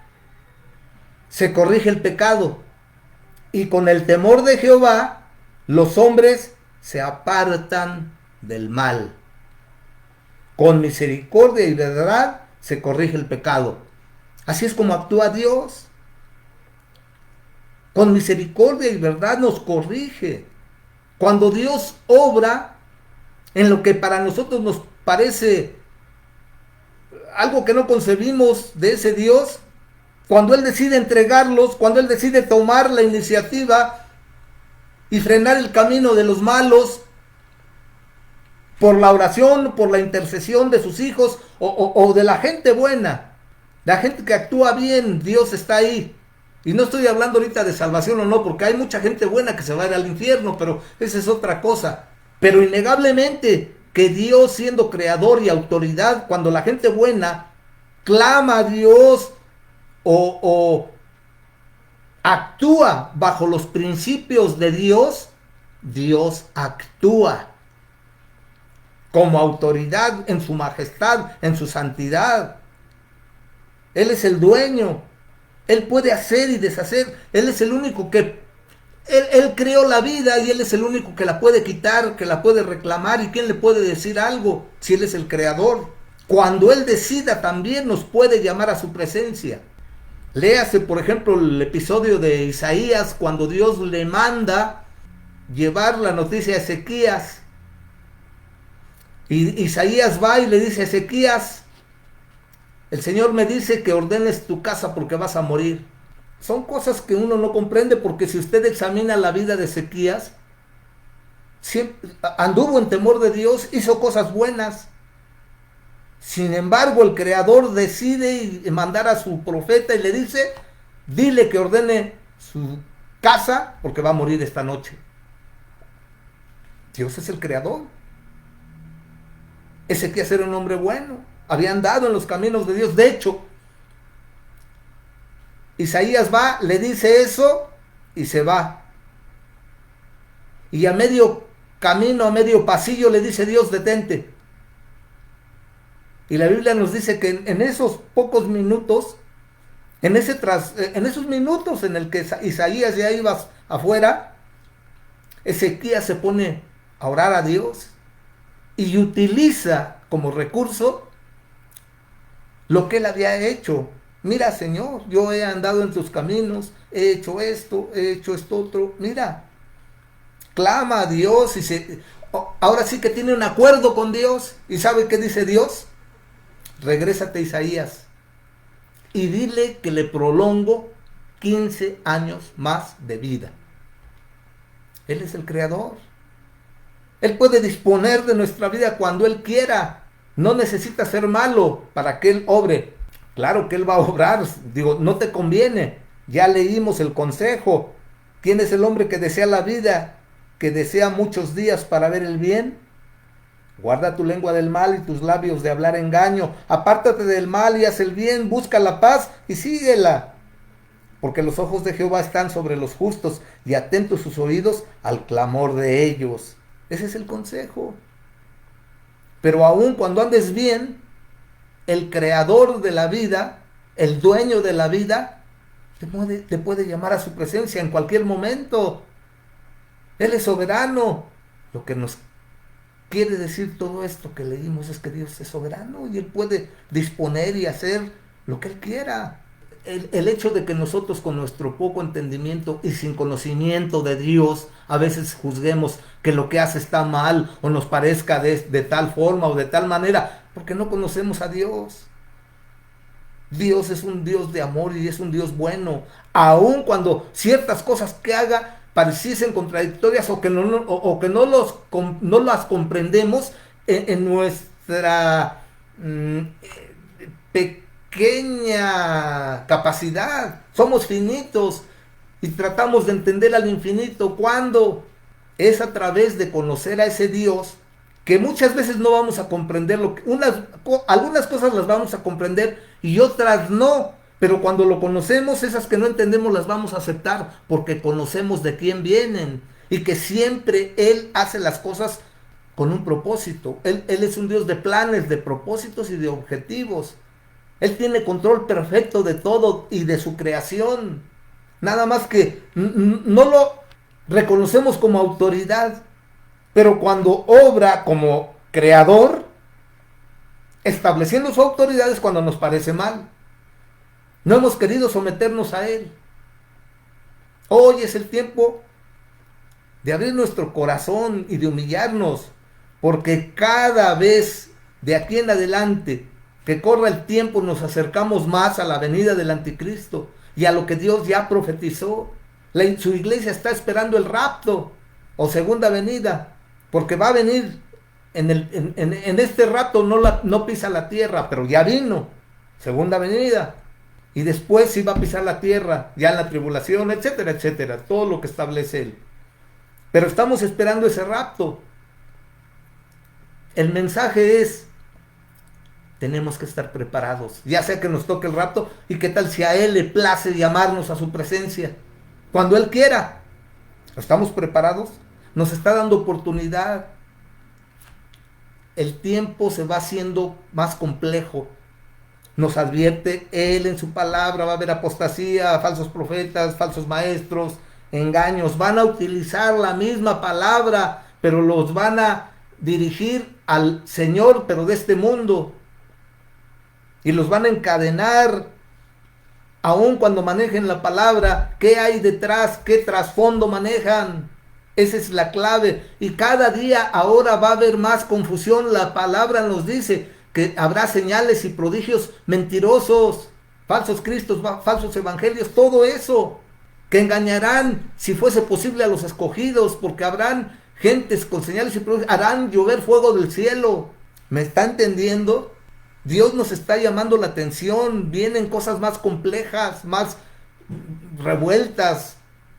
se corrige el pecado, y con el temor de Jehová los hombres se apartan del mal. Con misericordia y verdad se corrige el pecado. Así es como actúa Dios. Con misericordia y verdad nos corrige. Cuando Dios obra en lo que para nosotros nos parece algo que no concebimos de ese Dios, cuando Él decide entregarlos, cuando Él decide tomar la iniciativa y frenar el camino de los malos por la oración, por la intercesión de sus hijos o de la gente buena, la gente que actúa bien, Dios está ahí. Y no estoy hablando ahorita de salvación o no, porque hay mucha gente buena que se va a ir al infierno, pero esa es otra cosa. Pero innegablemente que Dios, siendo creador y autoridad, cuando la gente buena clama a Dios o actúa bajo los principios de Dios, Dios actúa como autoridad en su majestad, en su santidad. Él es el dueño. Él puede hacer y deshacer. Él es el único que... Él creó la vida y Él es el único que la puede quitar, que la puede reclamar. ¿Y quién le puede decir algo si Él es el creador? Cuando Él decida también nos puede llamar a su presencia. Léase, por ejemplo, el episodio de Isaías, cuando Dios le manda llevar la noticia a Ezequías. Y Isaías va y le dice a Ezequías, el Señor me dice que ordenes tu casa porque vas a morir. Son cosas que uno no comprende, porque si usted examina la vida de Ezequías, siempre anduvo en temor de Dios, hizo cosas buenas. Sin embargo, el Creador decide mandar a su profeta y le dice, dile que ordene su casa porque va a morir esta noche. Dios es el Creador. Ezequías era un hombre bueno, había andado en los caminos de Dios. De hecho, Isaías va, le dice eso y se va. Y a medio camino, a medio pasillo, le dice Dios, detente. Y la Biblia nos dice que en esos pocos minutos, en esos minutos en el que Isaías ya iba afuera, Ezequías se pone a orar a Dios y utiliza como recurso lo que él había hecho. Mira, Señor, yo he andado en tus caminos, he hecho esto otro. Mira, clama a Dios y ahora sí que tiene un acuerdo con Dios. ¿Y sabe qué dice Dios? Regrésate, Isaías, y dile que le prolongo 15 años más de vida. Él es el Creador. Él puede disponer de nuestra vida cuando Él quiera. No necesita ser malo para que Él obre. Claro que Él va a obrar. Digo, no te conviene. Ya leímos el consejo. ¿Quién es el hombre que desea la vida, que desea muchos días para ver el bien? Guarda tu lengua del mal y tus labios de hablar engaño. Apártate del mal y haz el bien. Busca la paz y síguela. Porque los ojos de Jehová están sobre los justos y atentos sus oídos al clamor de ellos. Ese es el consejo. Pero aún cuando andes bien, el creador de la vida, el dueño de la vida, te puede llamar a su presencia en cualquier momento. Él es soberano. Lo que nos quiere decir todo esto que leímos es que Dios es soberano y Él puede disponer y hacer lo que Él quiera. El hecho de que nosotros con nuestro poco entendimiento y sin conocimiento de Dios a veces juzguemos que lo que hace está mal o nos parezca de tal forma o de tal manera, porque no conocemos a Dios. Dios es un Dios de amor y es un Dios bueno, aun cuando ciertas cosas que haga pareciesen contradictorias o que no las comprendemos en nuestra pequeña capacidad. Somos finitos y tratamos de entender al infinito. ¿Cuándo? Es a través de conocer a ese Dios que muchas veces no vamos a comprender. Algunas cosas las vamos a comprender y otras no. Pero cuando lo conocemos, esas que no entendemos las vamos a aceptar porque conocemos de quién vienen y que siempre Él hace las cosas con un propósito. Él es un Dios de planes, de propósitos y de objetivos. Él tiene control perfecto de todo y de su creación. Nada más que no lo reconocemos como autoridad, pero cuando obra como creador, estableciendo su autoridad, es cuando nos parece mal. No hemos querido someternos a Él. Hoy es el tiempo de abrir nuestro corazón y de humillarnos, porque cada vez de aquí en adelante que corra el tiempo nos acercamos más a la venida del anticristo y a lo que Dios ya profetizó. Su iglesia está esperando el rapto o segunda venida, porque va a venir en este rato, no pisa la tierra, pero ya vino, segunda venida. Y después sí va a pisar la tierra, ya en la tribulación, etcétera, etcétera, todo lo que establece Él. Pero estamos esperando ese rapto. El mensaje es, tenemos que estar preparados, ya sea que nos toque el rapto, y qué tal si a Él le place llamarnos a su presencia, cuando Él quiera. ¿Estamos preparados? Nos está dando oportunidad. El tiempo se va haciendo más complejo. Nos advierte Él en su palabra, va a haber apostasía, falsos profetas, falsos maestros, engaños. Van a utilizar la misma palabra, pero los van a dirigir al Señor, pero de este mundo. Y los van a encadenar, aun cuando manejen la palabra. ¿Qué hay detrás? ¿Qué trasfondo manejan? Esa es la clave. Y cada día ahora va a haber más confusión. La palabra nos dice que habrá señales y prodigios mentirosos, falsos cristos, falsos evangelios, todo eso, que engañarán, si fuese posible, a los escogidos, porque habrán gentes con señales y prodigios, harán llover fuego del cielo. ¿Me está entendiendo? Dios nos está llamando la atención. Vienen cosas más complejas, más revueltas,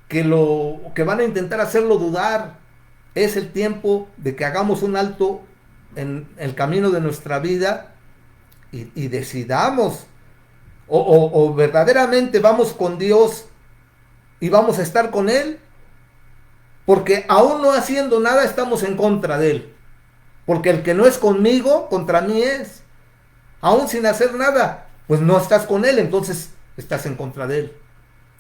que van a intentar hacerlo dudar. Es el tiempo de que hagamos un alto en el camino de nuestra vida y decidamos o verdaderamente vamos con Dios y vamos a estar con Él, porque aún no haciendo nada estamos en contra de Él, porque el que no es conmigo, contra mí es. Aún sin hacer nada, pues no estás con Él, entonces estás en contra de Él.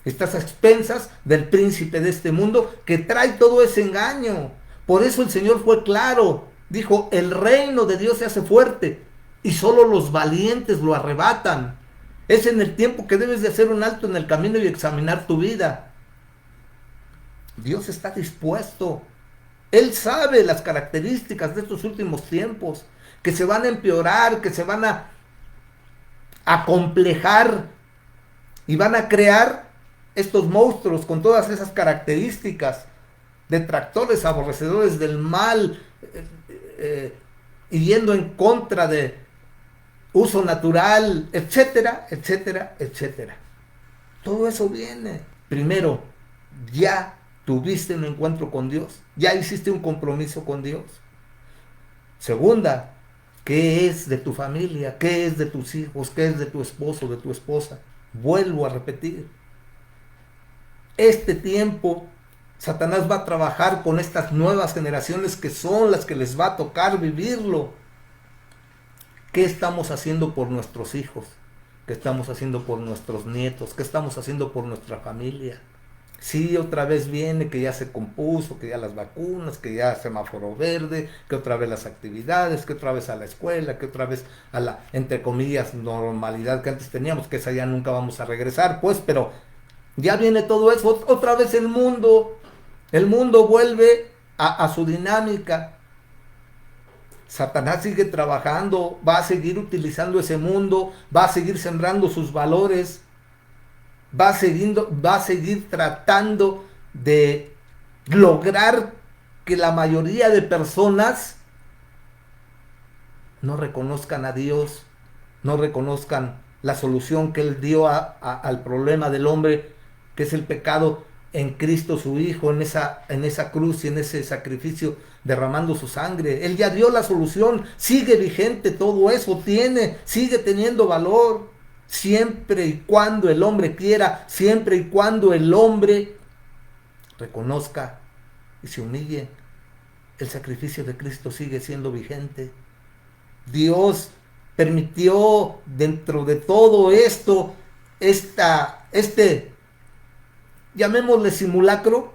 Estás a expensas del príncipe de este mundo que trae todo ese engaño. Por eso el Señor fue claro. Dijo, el reino de Dios se hace fuerte y solo los valientes lo arrebatan. Es en el tiempo que debes de hacer un alto en el camino y examinar tu vida. Dios está dispuesto. Él sabe las características de estos últimos tiempos, que se van a empeorar, que se van a acomplejar y van a crear estos monstruos con todas esas características, detractores, aborrecedores del mal, y yendo en contra de uso natural, etcétera, etcétera, etcétera. Todo eso viene. Primero, ya tuviste un encuentro con Dios, ya hiciste un compromiso con Dios. Segunda, ¿qué es de tu familia? ¿Qué es de tus hijos? ¿Qué es de tu esposo, de tu esposa? Vuelvo a repetir. Este tiempo Satanás va a trabajar con estas nuevas generaciones que son las que les va a tocar vivirlo. ¿Qué estamos haciendo por nuestros hijos? ¿Qué estamos haciendo por nuestros nietos? ¿Qué estamos haciendo por nuestra familia? Sí, otra vez viene que ya se compuso, que ya las vacunas, que ya semáforo verde, que otra vez las actividades, que otra vez a la escuela, que otra vez a la, entre comillas, normalidad que antes teníamos, que esa ya nunca vamos a regresar, pues, pero ya viene todo eso. Otra vez el mundo vuelve a su dinámica. Satanás sigue trabajando, va a seguir utilizando ese mundo, va a seguir sembrando sus valores, va a seguir tratando de lograr que la mayoría de personas no reconozcan a Dios, no reconozcan la solución que Él dio al problema del hombre, que es el pecado, en Cristo su Hijo, en esa cruz y en ese sacrificio, derramando su sangre. Él ya dio la solución, sigue vigente todo eso, sigue teniendo valor, siempre y cuando el hombre quiera, siempre y cuando el hombre reconozca y se humille. El sacrificio de Cristo sigue siendo vigente. Dios permitió dentro de todo esto, llamémosle simulacro.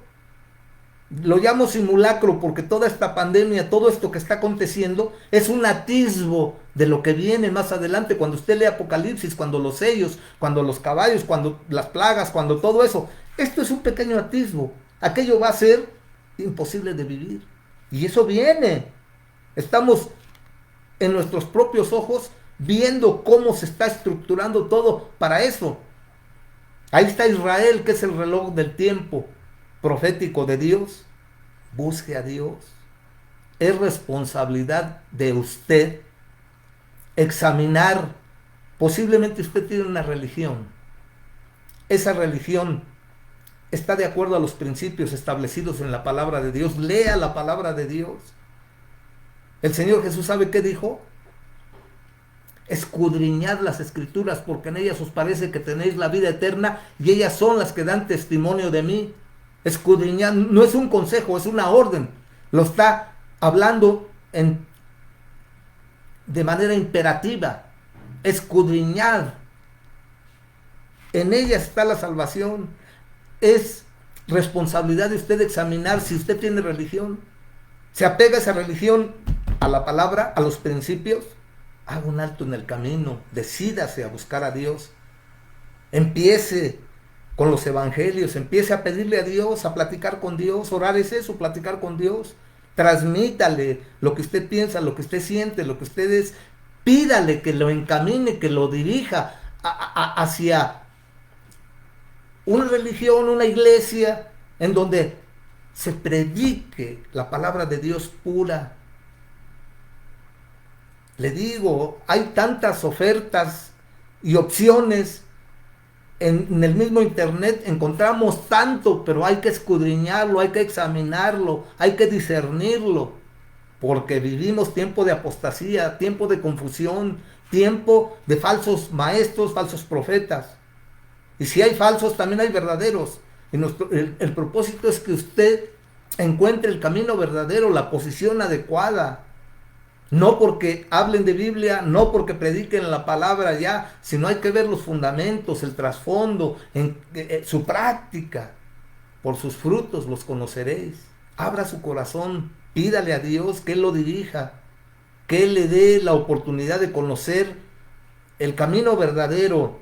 Lo llamo simulacro porque toda esta pandemia, todo esto que está aconteciendo, es un atisbo de lo que viene más adelante. Cuando usted lee Apocalipsis, cuando los sellos, cuando los caballos, cuando las plagas, cuando todo eso, esto es un pequeño atisbo. Aquello va a ser imposible de vivir. Y eso viene. Estamos en nuestros propios ojos viendo cómo se está estructurando todo para eso. Ahí está Israel, que es el reloj del tiempo profético de Dios. Busque a Dios. Es responsabilidad de usted examinar. Posiblemente usted tiene una religión. Esa religión está de acuerdo a los principios establecidos en la palabra de Dios. Lea la palabra de Dios. El Señor Jesús, ¿sabe qué dijo? Escudriñad las escrituras, porque en ellas os parece que tenéis la vida eterna, y ellas son las que dan testimonio de mí. Escudriñad no es un consejo, es una orden. Lo está hablando de manera imperativa. Escudriñad. En ellas está la salvación. Es responsabilidad de usted examinar si usted tiene religión. Se apega a esa religión, a la palabra, a los principios. Haga un alto en el camino, decídase a buscar a Dios. Empiece con los evangelios, empiece a pedirle a Dios, a platicar con Dios. Orar es eso, platicar con Dios. Transmítale lo que usted piensa, lo que usted siente, lo que usted es. Pídale que lo encamine, que lo dirija hacia una religión, una iglesia en donde se predique la palabra de Dios pura. Le digo, hay tantas ofertas y opciones en el mismo internet, encontramos tanto, pero hay que escudriñarlo, hay que examinarlo, hay que discernirlo, porque vivimos tiempo de apostasía, tiempo de confusión, tiempo de falsos maestros, falsos profetas. Y si hay falsos, también hay verdaderos. Y el propósito es que usted encuentre el camino verdadero, la posición adecuada. No porque hablen de Biblia, no porque prediquen la palabra ya, sino hay que ver los fundamentos, el trasfondo, su práctica. Por sus frutos los conoceréis. Abra su corazón, pídale a Dios que Él lo dirija, que Él le dé la oportunidad de conocer el camino verdadero,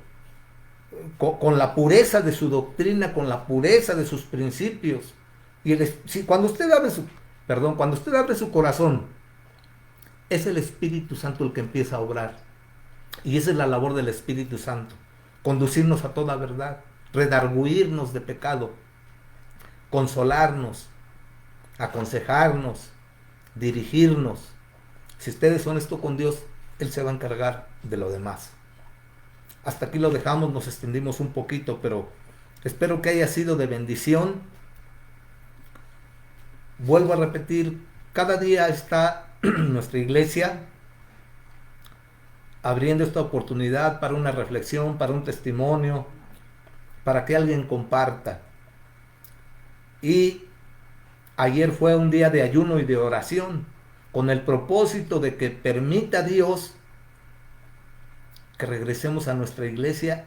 con la pureza de su doctrina, con la pureza de sus principios. Y cuando usted abre su corazón, es el Espíritu Santo el que empieza a obrar. Y esa es la labor del Espíritu Santo. Conducirnos a toda verdad, redarguirnos de pecado, consolarnos, aconsejarnos, dirigirnos. Si usted es honesto con Dios, Él se va a encargar de lo demás. Hasta aquí lo dejamos, nos extendimos un poquito, pero espero que haya sido de bendición. Vuelvo a repetir, cada día está nuestra iglesia abriendo esta oportunidad para una reflexión, para un testimonio, para que alguien comparta. Y ayer fue un día de ayuno y de oración, con el propósito de que permita Dios que regresemos a nuestra iglesia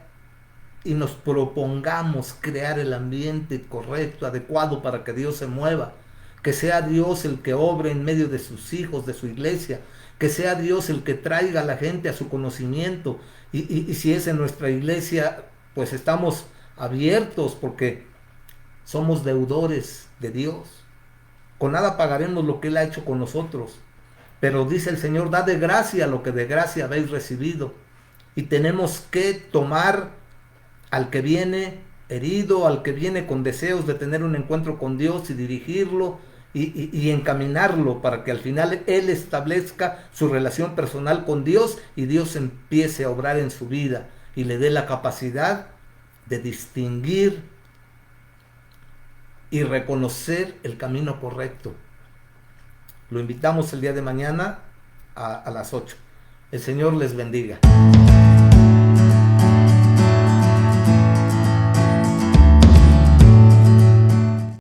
y nos propongamos crear el ambiente correcto, adecuado para que Dios se mueva. Que sea Dios el que obre en medio de sus hijos, de su iglesia. Que sea Dios el que traiga a la gente a su conocimiento. Y si es en nuestra iglesia, pues estamos abiertos porque somos deudores de Dios. Con nada pagaremos lo que Él ha hecho con nosotros. Pero dice el Señor, dad de gracia lo que de gracia habéis recibido. Y tenemos que tomar al que viene herido, al que viene con deseos de tener un encuentro con Dios y dirigirlo y encaminarlo para que al final Él establezca su relación personal con Dios y Dios empiece a obrar en su vida y le dé la capacidad de distinguir y reconocer el camino correcto. Lo invitamos el día de mañana a las 8. El Señor les bendiga.